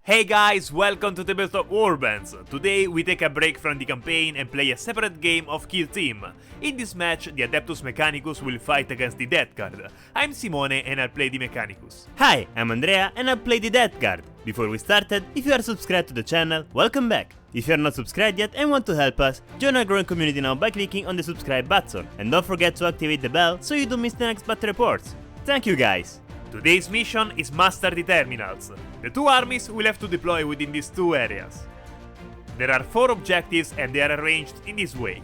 Hey guys, welcome to the Best of Warbands. Today we take a break from the campaign and play a separate game of Kill Team. In this match, the Adeptus Mechanicus will fight against the Death Guard. I'm Simone and I'll play the Mechanicus. Hi, I'm Andrea and I'll play the Death Guard. Before we started, if you are subscribed to the channel, welcome back. If you are not subscribed yet and want to help us, join our growing community now by clicking on the subscribe button. And don't forget to activate the bell so you don't miss the next battle reports. Thank you guys! Today's mission is Master the Terminals. The two armies will have to deploy within these two areas. There are 4 objectives and they are arranged in this way.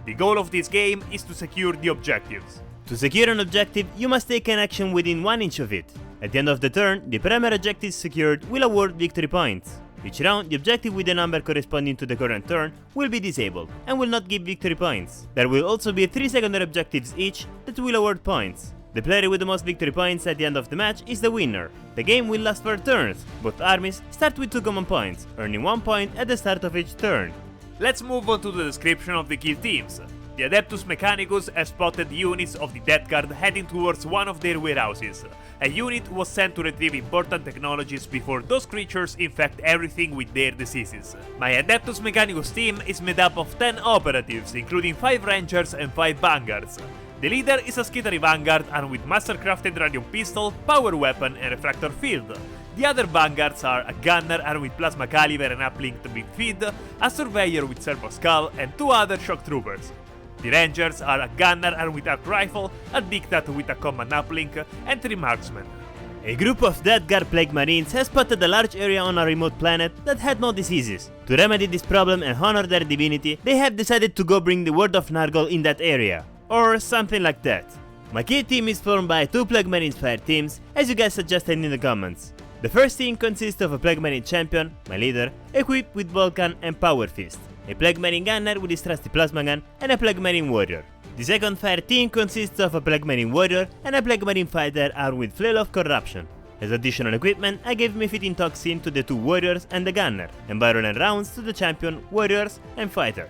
The goal of this game is to secure the objectives. To secure an objective, you must take an action within 1 inch of it. At the end of the turn, the primary objective secured will award victory points. Each round, the objective with the number corresponding to the current turn will be disabled and will not give victory points. There will also be 3 secondary objectives each that will award points. The player with the most victory points at the end of the match is the winner. The game will last 4 turns. Both armies start with 2 common points, earning 1 point at the start of each turn. Let's move on to the description of the kill teams. The Adeptus Mechanicus has spotted units of the Death Guard heading towards one of their warehouses. A unit was sent to retrieve important technologies before those creatures infect everything with their diseases. My Adeptus Mechanicus team is made up of 10 operatives, including 5 Rangers and 5 Vanguards. The leader is a Skittery Vanguard armed with master-crafted radium pistol, power weapon and refractor field. The other Vanguards are a Gunner armed with plasma caliber and uplinked big feed, a Surveyor with servo skull and 2 other shock troopers. The Rangers are a Gunner armed with arc rifle, a Dictat with a command uplink and 3 marksmen. A group of Death Guard Plague Marines has spotted a large area on a remote planet that had no diseases. To remedy this problem and honor their divinity, they have decided to go bring the word of Nargol in that area. Or something like that. My kill team is formed by 2 Plague Marines fire teams, as you guys suggested in the comments. The first team consists of a Plague Marine champion, my leader, equipped with Vulcan and Power Fist, a Plague Marine gunner with his trusty plasma gun, and a Plague Marine warrior. The second fire team consists of a Plague Marine warrior and a Plague Marine fighter armed with Flail of Corruption. As additional equipment, I gave Mephitin Toxin to the 2 warriors and the gunner, and Byron and rounds to the champion, warriors, and fighter.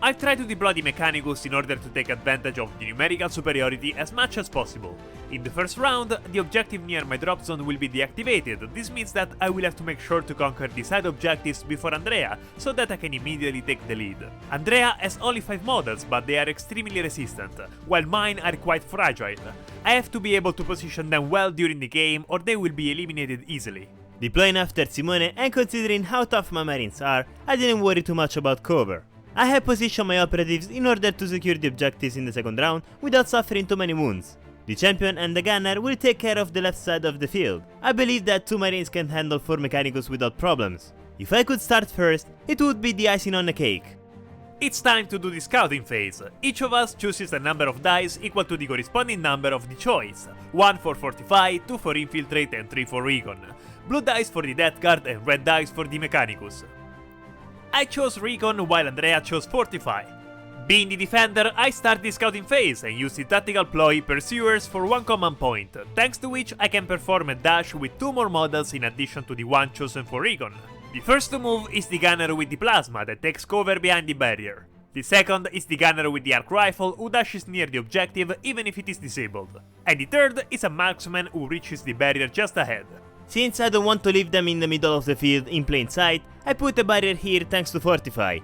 I've tried to deploy the Mechanicus in order to take advantage of the numerical superiority as much as possible. In the first round, the objective near my drop zone will be deactivated. This means that I will have to make sure to conquer the side objectives before Andrea, so that I can immediately take the lead. Andrea has only 5 models, but they are extremely resistant, while mine are quite fragile. I have to be able to position them well during the game or they will be eliminated easily. Deploying after Simone and considering how tough my Marines are, I didn't worry too much about cover. I have positioned my operatives in order to secure the objectives in the second round without suffering too many wounds. The champion and the gunner will take care of the left side of the field. I believe that 2 Marines can handle 4 Mechanicus without problems. If I could start first, it would be the icing on the cake. It's time to do the scouting phase. Each of us chooses a number of dice equal to the corresponding number of the choice. 1 for Fortify, 2 for Infiltrate and 3 for Recon. Blue dice for the Death Guard and red dice for the Mechanicus. I chose Recon while Andrea chose Fortify. Being the defender, I start the scouting phase and use the tactical ploy Pursuers for 1 command point, thanks to which I can perform a dash with 2 more models in addition to the one chosen for Recon. The first to move is the gunner with the plasma that takes cover behind the barrier. The second is the gunner with the arc rifle who dashes near the objective even if it is disabled. And the third is a marksman who reaches the barrier just ahead. Since I don't want to leave them in the middle of the field in plain sight, I put a barrier here thanks to Fortify.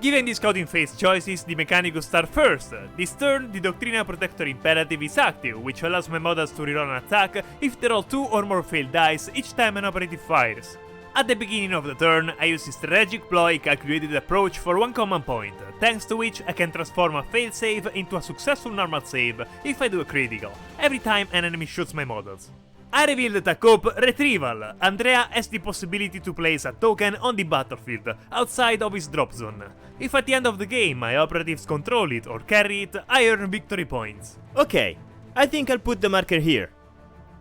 Given the scouting phase choices, the Mechanicus start first. This turn, the Doctrina Protector Imperative is active, which allows my models to reroll an attack if they roll 2 or more failed dice each time an operative fires. At the beginning of the turn, I use the strategic ploy Calculated Approach for 1 command point, thanks to which I can transform a failed save into a successful normal save if I do a critical, every time an enemy shoots my models. I reveal the Tacope Retrieval. Andrea has the possibility to place a token on the battlefield, outside of his drop zone. If at the end of the game my operatives control it or carry it, I earn victory points. Okay, I think I'll put the marker here.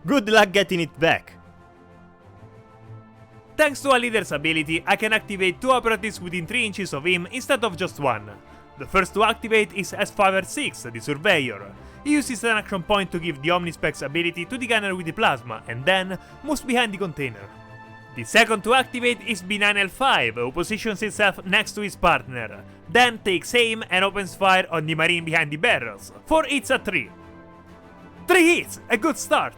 Good luck getting it back. Thanks to a leader's ability, I can activate 2 operatives within 3 inches of him instead of just 1. The first to activate is S5R6, the Surveyor. He uses an action point to give the Omnispecs ability to the gunner with the plasma, and then moves behind the container. The second to activate is B9L5, who positions itself next to his partner, then takes aim and opens fire on the marine behind the barrels, for it's a 3. 3 hits! A good start!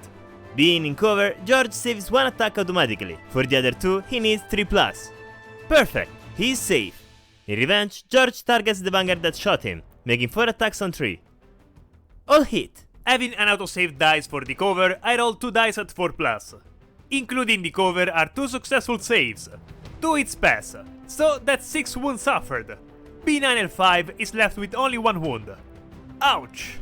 Being in cover, George saves one attack automatically. For the other two, he needs 3+. Perfect! He is safe. In revenge, George targets the Vanguard that shot him, making 4 attacks on 3. All hit. Having an autosave dice for the cover, I roll 2 dice at 4+. Including the cover are 2 successful saves. 2 hits pass, so that's 6 wounds suffered. B9L5 is left with only 1 wound. Ouch!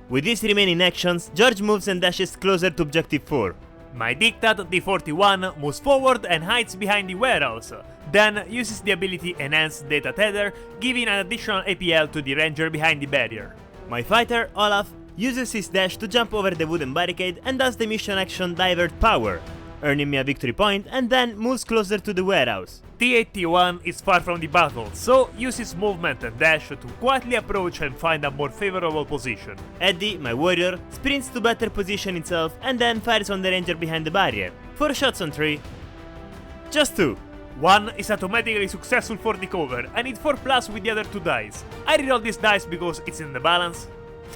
With these remaining actions, George moves and dashes closer to Objective 4. My Dictat D41 moves forward and hides behind the warehouse, then uses the ability Enhanced Data Tether, giving an additional APL to the ranger behind the barrier. My fighter, Olaf, uses his dash to jump over the wooden barricade and does the mission action Divert Power, earning me a victory point, and then moves closer to the warehouse. T81 is far from the battle, so uses movement and dash to quietly approach and find a more favorable position. Eddie, my warrior, sprints to better position itself and then fires on the ranger behind the barrier. 4 shots on 3. Just 2. 1 is automatically successful for the cover. I need 4+ with the other 2 dice. I reroll this dice because it's in the balance.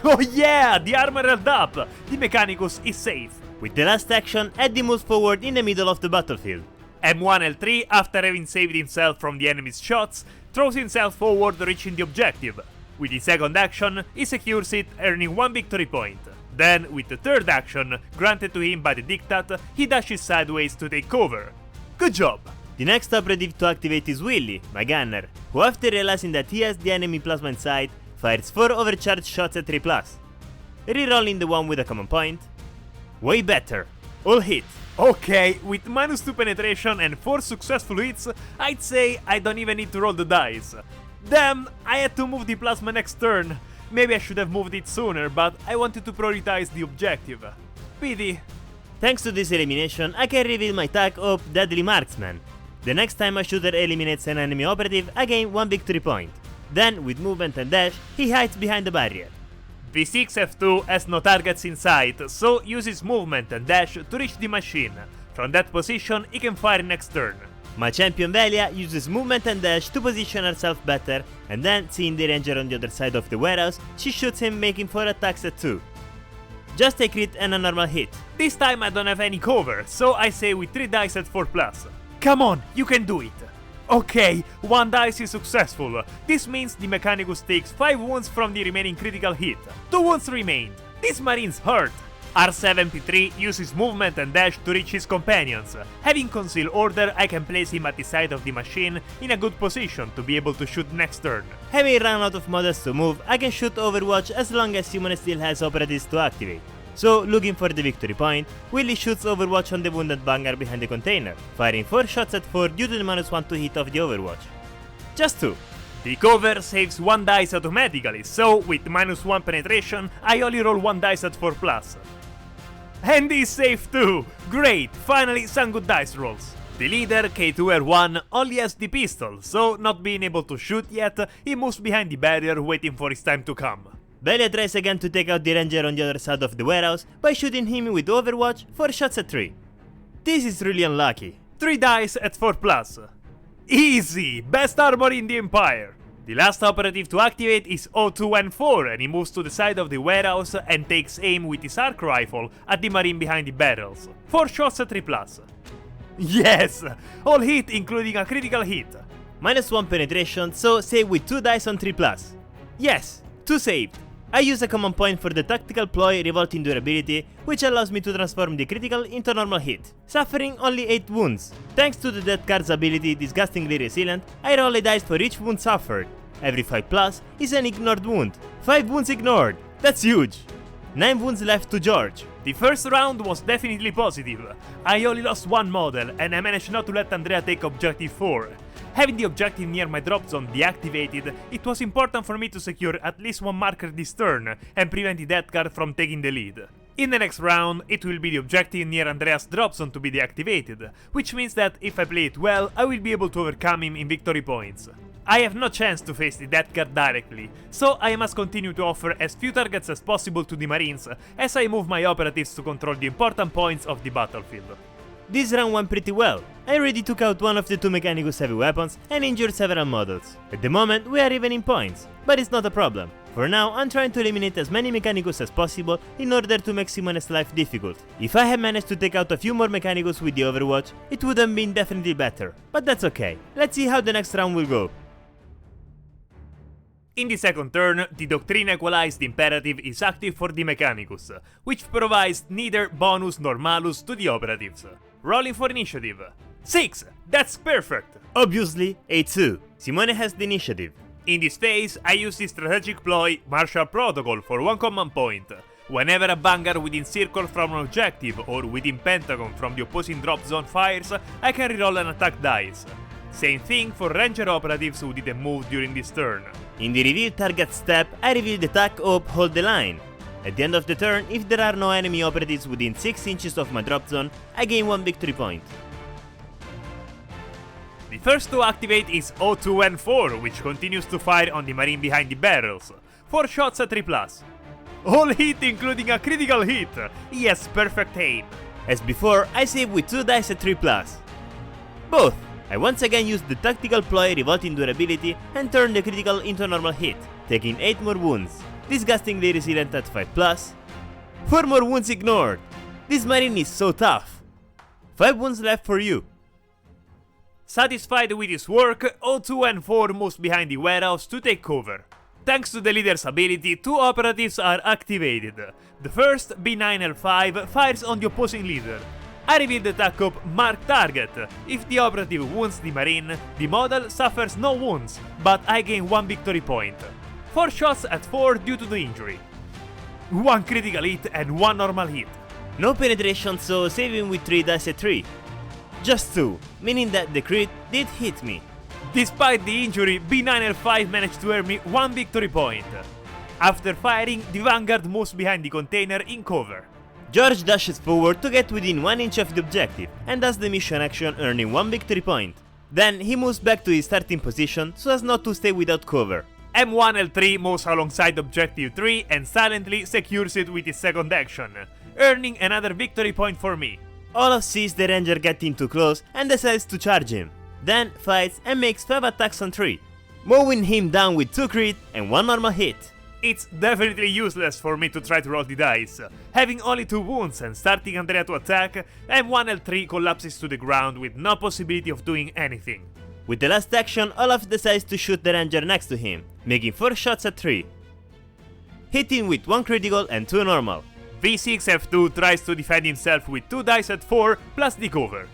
Oh yeah, the armor held up! The Mechanicus is safe. With the last action, Eddie moves forward in the middle of the battlefield. M1L3, after having saved himself from the enemy's shots, throws himself forward, reaching the objective. With the second action, he secures it, earning 1 victory point. Then, with the third action, granted to him by the Dictat, he dashes sideways to take cover. Good job! The next operative to activate is Willy, my gunner, who after realizing that he has the enemy plasma in sight, fires 4 overcharged shots at 3+. Rerolling the one with a common point. Way better. All hit. Okay, with -2 penetration and 4 successful hits, I'd say I don't even need to roll the dice. Damn, I had to move the plasma next turn. Maybe I should have moved it sooner, but I wanted to prioritize the objective. Pity. Thanks to this elimination, I can reveal my tag of Deadly Marksman. The next time a shooter eliminates an enemy operative, I gain 1 victory point. Then, with movement and dash, he hides behind the barrier. V6F2 has no targets in sight, so uses movement and dash to reach the machine. From that position, he can fire next turn. My champion Velia uses movement and dash to position herself better, and then, seeing the ranger on the other side of the warehouse, she shoots him, making 4 attacks at 2. Just a crit and a normal hit. This time I don't have any cover, so I say with 3 dice at 4+. Come on, you can do it! Okay, 1 dice is successful. This means the Mechanicus takes 5 wounds from the remaining critical hit. 2 wounds remained. These marines hurt. R7P3 uses movement and dash to reach his companions. Having Conceal Order, I can place him at the side of the machine in a good position to be able to shoot next turn. Having run out of models to move, I can shoot Overwatch as long as Simone still has operatives to activate. So, looking for the victory point, Willy shoots Overwatch on the wounded Vanguard behind the container, firing 4 shots at 4 due to the -1 to hit of the Overwatch. Just 2. The cover saves 1 dice automatically, so with -1 penetration, I only roll 1 dice at 4+. And he's safe too! Great, finally some good dice rolls. The leader, K2R1, only has the pistol, so not being able to shoot yet, he moves behind the barrier waiting for his time to come. Velia tries again to take out the ranger on the other side of the warehouse by shooting him with Overwatch 4 shots at 3. This is really unlucky. 3 dice at 4+. Easy! Best armor in the Empire! The last operative to activate is O2N4 and he moves to the side of the warehouse and takes aim with his arc rifle at the marine behind the barrels. 4 shots at 3+. Yes! All hit including a critical hit. -1 penetration, so save with 2 dice on 3+. Yes, 2 saved. I use a common point for the tactical ploy Revolting Durability, which allows me to transform the critical into normal hit, suffering only 8 wounds. Thanks to the Death Guard's ability Disgustingly Resilient, I roll a dice for each wound suffered. Every 5+ is an ignored wound. 5 wounds ignored! That's huge! 9 wounds left to George. The first round was definitely positive. I only lost 1 model and I managed not to let Andrea take Objective 4. Having the objective near my drop zone deactivated, it was important for me to secure at least 1 marker this turn and prevent the Death Guard from taking the lead. In the next round, it will be the objective near Andrea's drop zone to be deactivated, which means that if I play it well, I will be able to overcome him in victory points. I have no chance to face the Death Guard directly, so I must continue to offer as few targets as possible to the Marines as I move my operatives to control the important points of the battlefield. This round went pretty well. I already took out one of the 2 Mechanicus heavy weapons and injured several models. At the moment we are even in points, but it's not a problem. For now, I'm trying to eliminate as many Mechanicus as possible in order to make Simone's life difficult. If I had managed to take out a few more Mechanicus with the Overwatch, it would have been definitely better, but that's okay. Let's see how the next round will go. In the second turn, the Doctrine Equalized Imperative is active for the Mechanicus, which provides neither bonus nor malus to the operatives. Rolling for initiative. 6! That's perfect! Obviously, A2. Simone has the initiative. In this phase, I use the strategic ploy Martial Protocol for 1 command point. Whenever a Vanguard within circle from an objective or within Pentagon from the opposing drop zone fires, I can reroll an attack dice. Same thing for Ranger operatives who didn't move during this turn. In the reveal target step, I reveal the attack op hold the line. At the end of the turn, if there are no enemy operatives within 6 inches of my drop zone, I gain 1 victory point. The first to activate is O2N4, which continues to fire on the Marine behind the barrels. 4 shots at 3+. All hit including a critical hit. He has perfect aim. As before, I save with 2 dice at 3+. Both! I once again used the tactical ploy Revolting Durability and turned the critical into a normal hit, taking 8 more wounds. Disgustingly resilient at 5+. 4 more wounds ignored! This Marine is so tough! 5 wounds left for you. Satisfied with his work, O2N4 moves behind the warehouse to take cover. Thanks to the leader's ability, 2 operatives are activated. The first, B9L5, fires on the opposing leader. I reveal the attack op Mark Target. If the operative wounds the Marine, the model suffers no wounds, but I gain 1 victory point. 4 shots at 4 due to the injury. 1 critical hit and 1 normal hit. No penetration, so saving with 3 dice at 3. Just 2, meaning that the crit did hit me. Despite the injury, B9L5 managed to earn me 1 victory point. After firing, the Vanguard moves behind the container in cover. George dashes forward to get within 1 inch of the objective and does the mission action, earning 1 victory point. Then he moves back to his starting position so as not to stay without cover. M1L3 moves alongside objective 3 and silently secures it with his second action, earning another victory point for me. Olaf sees the ranger getting too close and decides to charge him. Then fights and makes 5 attacks on 3, mowing him down with 2 crit and 1 normal hit. It's definitely useless for me to try to roll the dice. Having only 2 wounds and starting Andrea to attack, M1L3 collapses to the ground with no possibility of doing anything. With the last action, Olaf decides to shoot the ranger next to him, making 4 shots at 3. Hitting with 1 critical and 2 normal. V6F2 tries to defend himself with 2 dice at 4 plus the cover.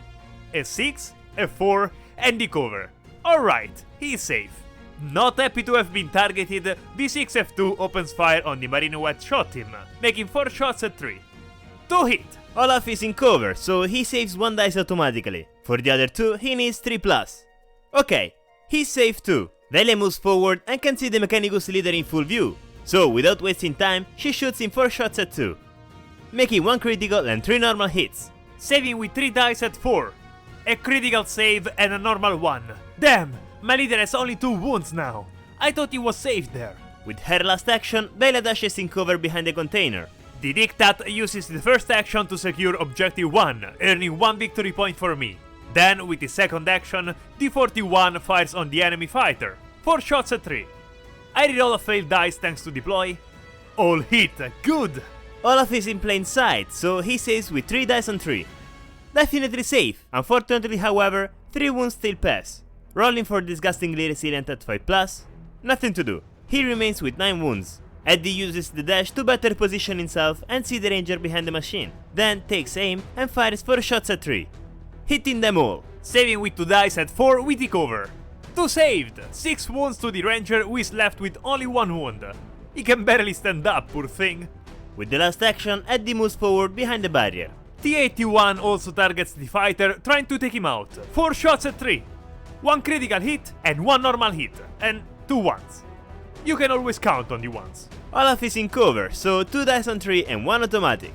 F6, F4 and the cover. Alright, he is safe. Not happy to have been targeted, V6F2 opens fire on the Marine who had shot him, making 4 shots at 3. 2 hit! Olaf is in cover, so he saves 1 dice automatically. For the other 2, he needs 3+. Okay, he's safe too. Velia moves forward and can see the Mechanicus leader in full view. So, without wasting time, she shoots him 4 shots at 2, making 1 critical and 3 normal hits. Saving with 3 dice at 4. A critical save and a normal 1. Damn! My leader has only 2 wounds now. I thought he was safe there. With her last action, Velia dashes in cover behind the container. The Diktat uses the first action to secure objective 1, earning 1 victory point for me. Then, with his second action, D41 fires on the enemy fighter. 4 shots at 3. I reroll a failed dice thanks to deploy. All hit, good! Olaf is in plain sight, so he saves with 3 dice on 3. Definitely safe. Unfortunately, however, 3 wounds still pass. Rolling for disgustingly resilient at 5+, nothing to do. He remains with 9 wounds. Eddie uses the dash to better position himself and see the ranger behind the machine, then takes aim and fires 4 shots at 3, hitting them all. Saving with 2 dice at 4 with the cover. 2 saved! 6 wounds to the ranger who is left with only 1 wound. He can barely stand up, poor thing. With the last action, Eddie moves forward behind the barrier. T81 also targets the fighter, trying to take him out. 4 shots at 3. 1 critical hit and 1 normal hit, and 2 ones. You can always count on the ones. Olaf is in cover, so 2 dice on 3 and 1 automatic.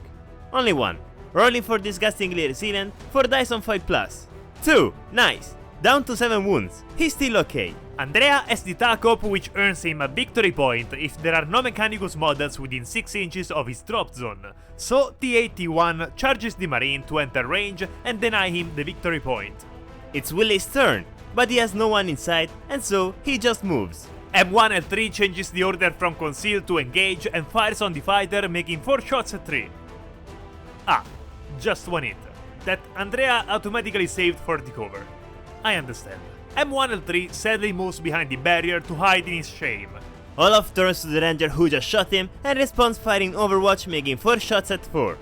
Only 1. Rolling for disgustingly resilient, 4 dice on 5+. 2, nice. Down to 7 wounds. He's still okay. Andrea has the attack op which earns him a victory point if there are no Mechanicus models within 6 inches of his drop zone. So T81 charges the Marine to enter range and deny him the victory point. It's Willie's turn, but he has no one in sight and so he just moves. M1L3 changes the order from conceal to engage and fires on the fighter, making 4 shots at 3. Ah, just one hit. That Andrea automatically saved for the cover. I understand. M1L3 sadly moves behind the barrier to hide in his shame. Olaf turns to the ranger who just shot him and responds firing Overwatch, making 4 shots at 4.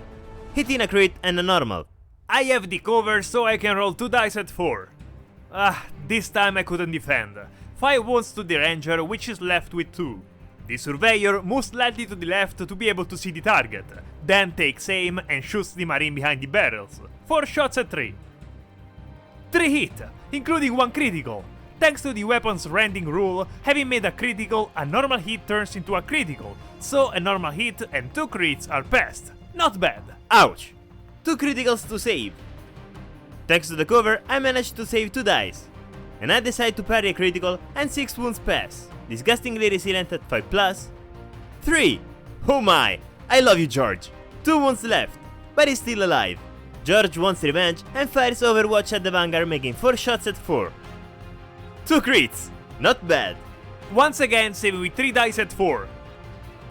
Hitting a crit and a normal. I have the cover, so I can roll 2 dice at 4. This time I couldn't defend. 5 wounds to the ranger, which is left with 2. The surveyor moves slightly to the left to be able to see the target, then takes aim and shoots the marine behind the barrels. 4 shots at 3. 3 hit, including 1 critical. Thanks to the weapon's rending rule, having made a critical, a normal hit turns into a critical, so a normal hit and 2 crits are passed. Not bad. Ouch! 2 criticals to save. Thanks to the cover, I managed to save 2 dice. And I decide to parry a critical and 6 wounds pass. Disgustingly resilient at 5+. 3! Oh my! I love you, George! 2 wounds left, but he's still alive. George wants revenge and fires Overwatch at the Vanguard, making 4 shots at 4. 2 crits! Not bad. Once again saving with 3 dice at 4.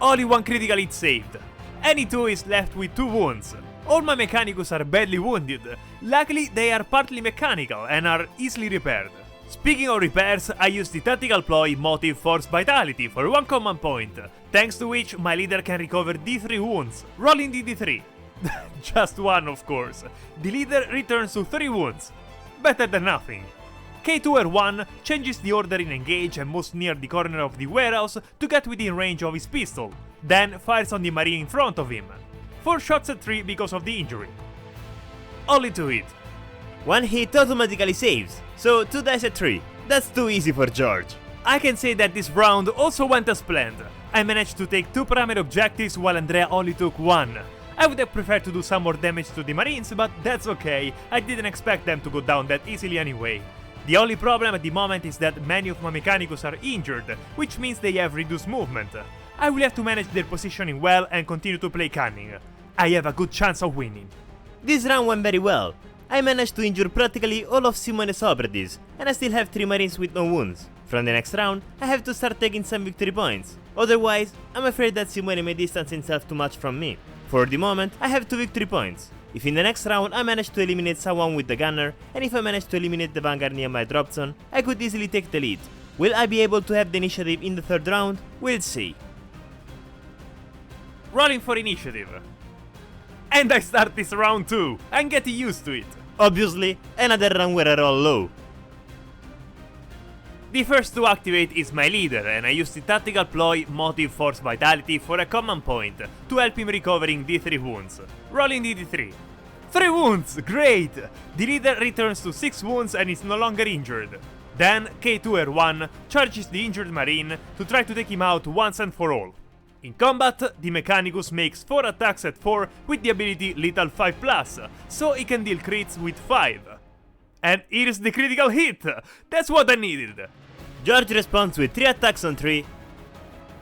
Only 1 critical hit saved. Any 2 is left with 2 wounds. All my Mechanicus are badly wounded. Luckily they are partly mechanical and are easily repaired. Speaking of repairs, I use the tactical ploy Motive Force Vitality for 1 command point, thanks to which my leader can recover D3 wounds, rolling the D3. Just 1 of course. The leader returns to 3 wounds. Better than nothing. K2R1 changes the order in engage and moves near the corner of the warehouse to get within range of his pistol, then fires on the marine in front of him. 4 shots at 3 because of the injury. Only 2 hit. 1 hit automatically saves, so 2 dice at 3. That's too easy for George. I can say that this round also went as planned. I managed to take 2 primary objectives while Andrea only took 1. I would have preferred to do some more damage to the marines, but that's okay, I didn't expect them to go down that easily anyway. The only problem at the moment is that many of my Mechanicus are injured, which means they have reduced movement. I will have to manage their positioning well and continue to play cunning. I have a good chance of winning. This round went very well. I managed to injure practically all of Simone's operatives, and I still have 3 marines with no wounds. From the next round, I have to start taking some victory points. Otherwise, I'm afraid that Simone may distance himself too much from me. For the moment, I have 2 victory points. If in the next round I manage to eliminate someone with the gunner, and if I manage to eliminate the Vanguard near my drop zone, I could easily take the lead. Will I be able to have the initiative in the 3rd round? We'll see. Rolling for initiative. And I start this round too. I'm getting used to it. Obviously, another round where I roll low. The first to activate is my leader, and I use the tactical ploy Motive Force Vitality for a command point to help him recovering D3 wounds. Rolling the D3. 3 wounds! Great! The leader returns to 6 wounds and is no longer injured. Then K2R1 charges the injured marine to try to take him out once and for all. In combat, the Mechanicus makes 4 attacks at 4 with the ability Lethal 5+, so he can deal crits with 5. And here's the critical hit! That's what I needed! George responds with 3 attacks on 3,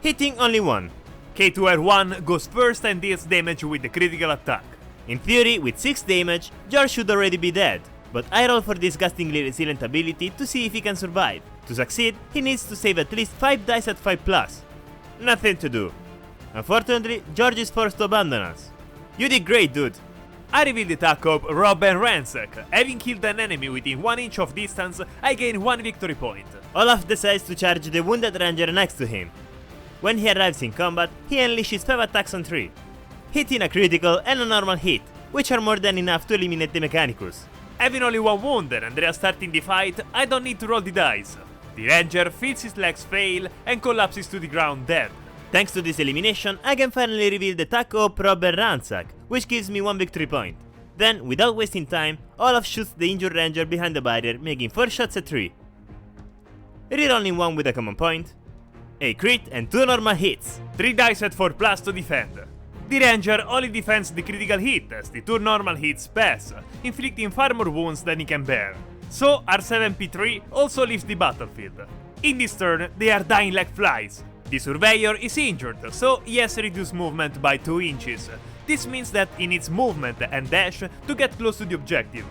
hitting only 1. K2R1 goes first and deals damage with the critical attack. In theory, with 6 damage, George should already be dead, but I roll for disgustingly resilient ability to see if he can survive. To succeed, he needs to save at least 5 dice at 5+. Nothing to do. Unfortunately, George is forced to abandon us. You did great, dude. I reveal the attack of Rob and Ransack. Having killed an enemy within 1 inch of distance, I gain 1 victory point. Olaf decides to charge the wounded ranger next to him. When he arrives in combat, he unleashes 5 attacks on 3, hitting a critical and a normal hit, which are more than enough to eliminate the Mechanicus. Having only 1 wound and Andrea starting the fight, I don't need to roll the dice. The ranger feels his legs fail and collapses to the ground dead. Thanks to this elimination, I can finally reveal the attack of Rob and Ransack, which gives me 1 victory point. Then, without wasting time, Olaf shoots the injured ranger behind the barrier, making 4 shots at 3. Rerolling 1 with a command point, a crit and 2 normal hits. 3 dice at 4+ to defend. The ranger only defends the critical hit as the 2 normal hits pass, inflicting far more wounds than he can bear. So R7P3 also leaves the battlefield. In this turn, they are dying like flies. The surveyor is injured, so he has reduced movement by 2 inches. This means that he needs movement and dash to get close to the objective.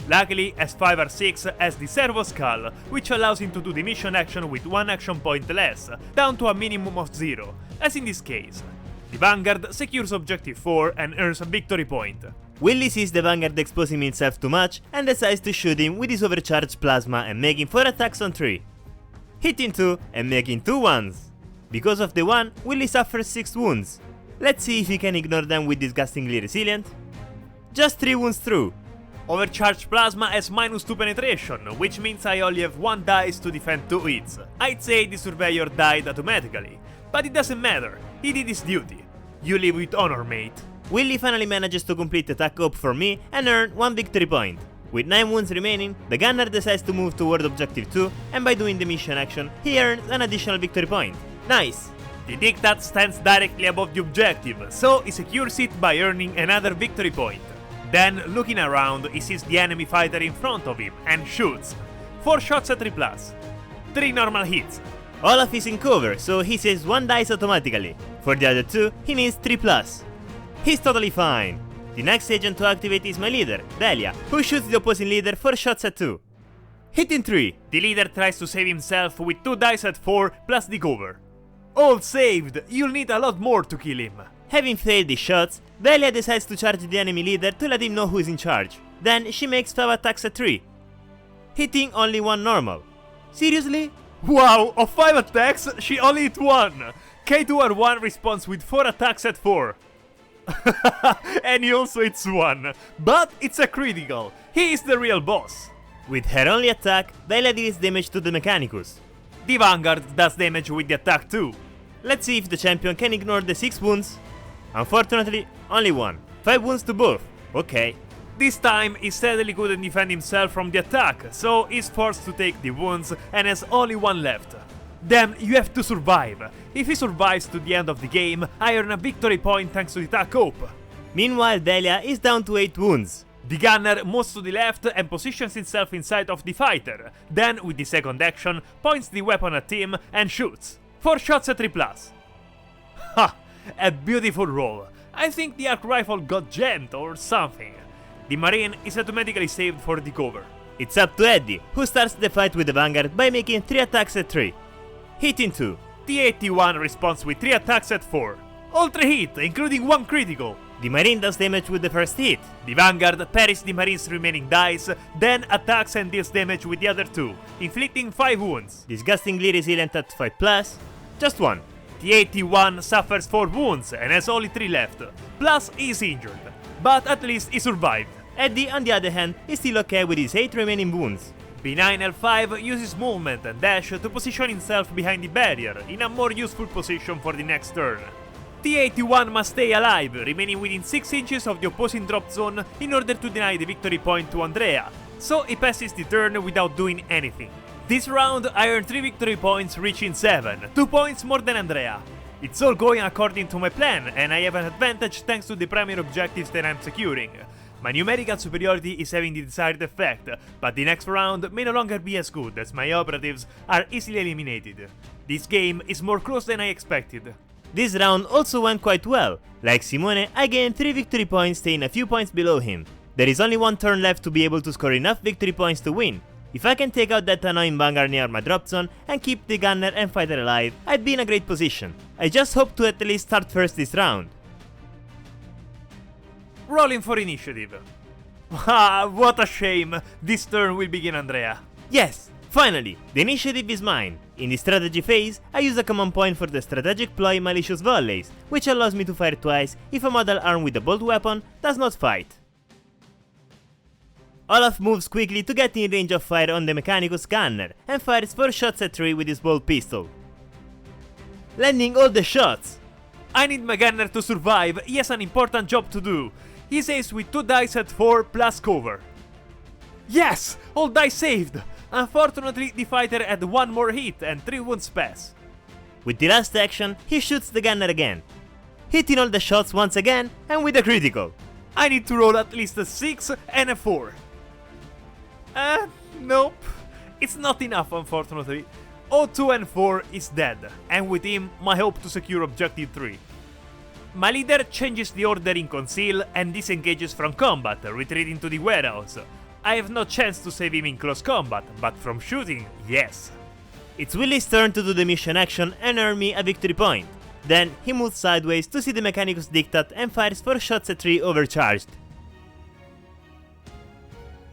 Luckily, S5R6 has the Servo Skull, which allows him to do the mission action with 1 action point less, down to a minimum of 0, as in this case. The Vanguard secures Objective 4 and earns a victory point. Willy sees the Vanguard exposing himself too much and decides to shoot him with his overcharged plasma and making 4 attacks on 3. Hitting 2 and making 2 ones. Because of the 1, Willy suffers 6 wounds. Let's see if he can ignore them with Disgustingly Resilient. Just 3 wounds through. Overcharged Plasma has -2 penetration, which means I only have 1 dice to defend 2 hits. I'd say the Surveyor died automatically, but it doesn't matter, he did his duty. You live with honor, mate. Willy finally manages to complete the attack up for me and earn 1 victory point. With 9 wounds remaining, the Gunner decides to move toward Objective 2, and by doing the mission action, he earns an additional victory point. Nice! The Diktat stands directly above the objective, so he secures it by earning another victory point. Then, looking around, he sees the enemy fighter in front of him and shoots. 4 shots at 3+, 3 normal hits. Olaf is in cover, so he saves 1 dice automatically. For the other 2, he needs 3+. He's totally fine. The next agent to activate is my leader, Delia, who shoots the opposing leader 4 shots at 2. Hitting 3. The leader tries to save himself with 2 dice at 4 plus the cover. All saved! You'll need a lot more to kill him. Having failed the shots, Delia decides to charge the enemy leader to let him know who is in charge. Then she makes 5 attacks at 3. Hitting only 1 normal. Seriously? Wow, of 5 attacks, she only hit 1! K2R1 responds with 4 attacks at 4. And he also hits 1. But it's a critical. He is the real boss. With her only attack, Delia deals damage to the Mechanicus. The Vanguard does damage with the attack too. Let's see if the champion can ignore the 6 wounds. Unfortunately, only 1. 5 wounds to both. Okay. This time, he steadily couldn't defend himself from the attack, so he's forced to take the wounds and has only 1 left. Then you have to survive. If he survives to the end of the game, I earn a victory point thanks to the attack hope. Meanwhile, Delia is down to 8 wounds. The Gunner moves to the left and positions himself inside of the fighter. Then, with the second action, points the weapon at him and shoots. 4 shots at 3+. Ha! A beautiful roll. I think the arc rifle got jammed or something. The Marine is automatically saved for the cover. It's up to Eddie, who starts the fight with the Vanguard by making 3 attacks at 3. Hitting 2. The 81 responds with 3 attacks at 4. All 3 hit, including 1 critical. The Marine does damage with the first hit. The Vanguard parries the Marine's remaining dice, then attacks and deals damage with the other 2, inflicting 5 wounds. Disgustingly Resilient at 5+, just 1. The 81 suffers 4 wounds and has only 3 left, plus he is injured, but at least he survived. Eddie, on the other hand, is still okay with his 8 remaining wounds. B9L5 uses movement and dash to position himself behind the barrier, in a more useful position for the next turn. T81 must stay alive, remaining within 6 inches of the opposing drop zone in order to deny the victory point to Andrea, so he passes the turn without doing anything. This round I earn 3 victory points, reaching 7, 2 points more than Andrea. It's all going according to my plan, and I have an advantage thanks to the primary objectives that I'm securing. My numerical superiority is having the desired effect, but the next round may no longer be as good as my operatives are easily eliminated. This game is more close than I expected. This round also went quite well. Like Simone, I gained 3 victory points, staying a few points below him. There is only 1 turn left to be able to score enough victory points to win. If I can take out that annoying Vanguard near my drop zone and keep the Gunner and Fighter alive, I'd be in a great position. I just hope to at least start first this round. Rolling for initiative. Ah, what a shame. This turn will begin Andrea. Yes, finally, the initiative is mine. In the strategy phase, I use a command point for the strategic ploy Malicious Volleys, which allows me to fire twice if a model armed with a bolt weapon does not fight. Olaf moves quickly to get in range of fire on the Mechanicus Gunner and fires 4 shots at 3 with his bolt pistol, landing all the shots. I need my Gunner to survive, he has an important job to do. He saves with 2 dice at 4 plus cover. Yes! All dice saved! Unfortunately, the fighter had 1 more hit and 3 wounds pass. With the last action, he shoots the Gunner again, hitting all the shots once again and with a critical. I need to roll at least a 6 and a 4. Nope. It's not enough, unfortunately. 02 and 4 is dead, and with him, my hope to secure objective 3. My leader changes the order in Conceal and disengages from combat, retreating to the warehouse. I have no chance to save him in close combat, but from shooting, yes. It's Willie's turn to do the mission action and earn me a victory point. Then he moves sideways to see the Mechanicus Dictat and fires 4 shots at 3 overcharged.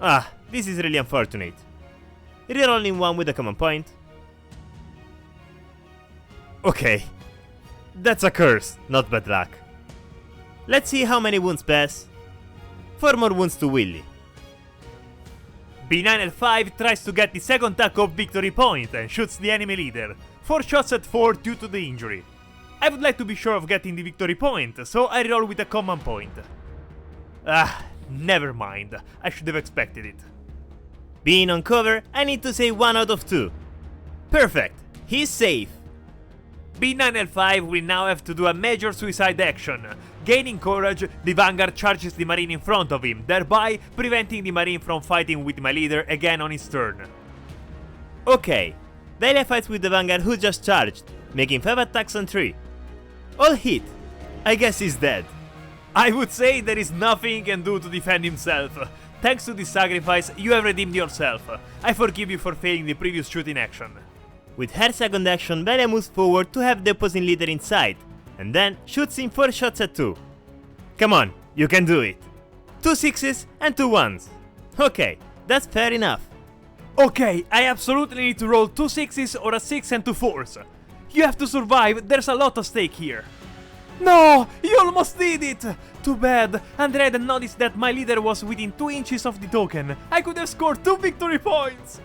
Ah, this is really unfortunate. Rerolling 1 with a command point. Okay, that's a curse, not bad luck. Let's see how many wounds pass. 4 more wounds to Willie. B9L5 tries to get the second takeoff victory point and shoots the enemy leader. 4 shots at 4 due to the injury. I would like to be sure of getting the victory point, so I roll with a command point. Ah, never mind. I should have expected it. Being on cover, I need to save 1 out of 2. Perfect, he's safe. B9L5 will now have to do a major suicide action. Gaining courage, the Vanguard charges the Marine in front of him, thereby preventing the Marine from fighting with my leader again on his turn. Okay, Dahlia fights with the Vanguard who just charged, making 5 attacks on 3. All hit. I guess he's dead. I would say there is nothing he can do to defend himself. Thanks to this sacrifice, you have redeemed yourself. I forgive you for failing the previous shooting action. With her second action, Dahlia moves forward to have the opposing leader in sight, and then shoots him 4 shots at 2. Come on, you can do it. 2 6s and 2 1s. Okay, that's fair enough. Okay, I absolutely need to roll 2 6s or a 6 and 2 4s. You have to survive, there's a lot at stake here. No, you almost did it! Too bad, Andrea hadn't noticed that my leader was within 2 inches of the token. I could have scored 2 victory points!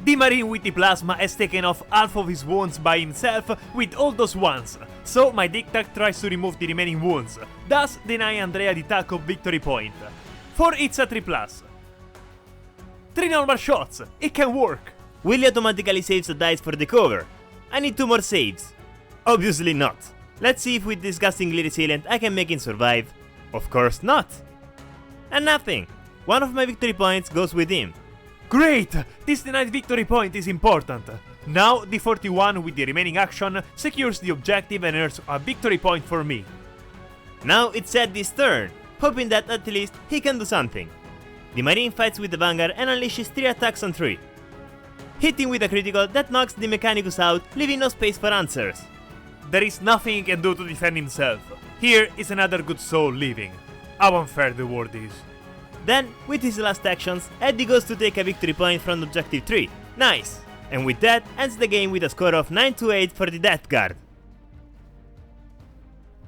The Marine with the plasma has taken off half of his wounds by himself with all those ones, so my Dictac tries to remove the remaining wounds, thus denying Andrea the takeoff victory point. 4 hits at 3+. 3 normal shots, it can work! Willie automatically saves the dice for the cover. I need 2 more saves. Obviously not. Let's see if with Disgustingly Resilient I can make him survive. Of course not. And nothing. 1 of my victory points goes with him. Great! This denied victory point is important. Now the 41 with the remaining action secures the objective and earns a victory point for me. Now it's Eddie's turn, hoping that at least he can do something. The Marine fights with the Vanguard and unleashes 3 attacks on 3. Hitting with a critical that knocks the Mechanicus out, leaving no space for answers. There is nothing he can do to defend himself. Here is another good soul leaving. How unfair the world is. Then, with his last actions, Eddie goes to take a victory point from Objective 3. Nice! And with that, ends the game with a score of 9-8 for the Death Guard.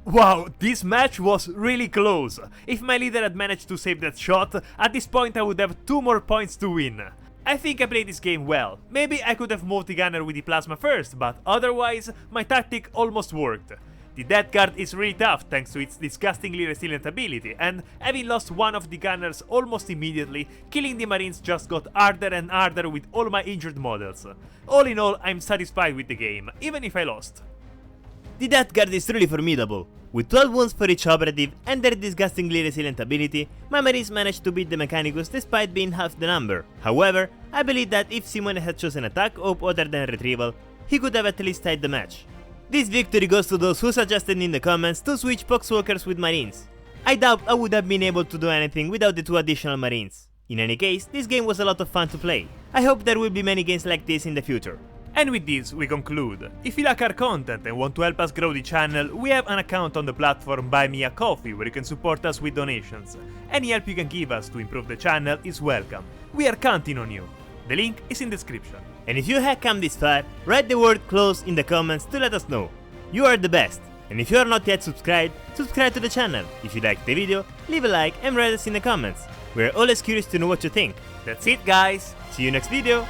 Wow, this match was really close. If my leader had managed to save that shot, at this point I would have 2 more points to win. I think I played this game well. Maybe I could have moved the gunner with the plasma first, but otherwise, my tactic almost worked. The Death Guard is really tough thanks to its disgustingly resilient ability, and having lost one of the gunners almost immediately, killing the Marines just got harder and harder with all my injured models. All in all, I'm satisfied with the game, even if I lost. The Death Guard is truly formidable. With 12 wounds for each operative and their disgustingly resilient ability, my Marines managed to beat the Mechanicus despite being half the number. However, I believe that if Simone had chosen attack op other than retrieval, he could have at least tied the match. This victory goes to those who suggested in the comments to switch Poxwalkers with Marines. I doubt I would have been able to do anything without the 2 additional Marines. In any case, this game was a lot of fun to play. I hope there will be many games like this in the future. And with this, we conclude. If you like our content and want to help us grow the channel, we have an account on the platform Buy Me a Coffee where you can support us with donations. Any help you can give us to improve the channel is welcome. We are counting on you. The link is in description. And if you have come this far, write the word close in the comments to let us know. You are the best. And if you are not yet subscribed, subscribe to the channel. If you liked the video, leave a like and write us in the comments. We are always curious to know what you think. That's it, guys. See you next video.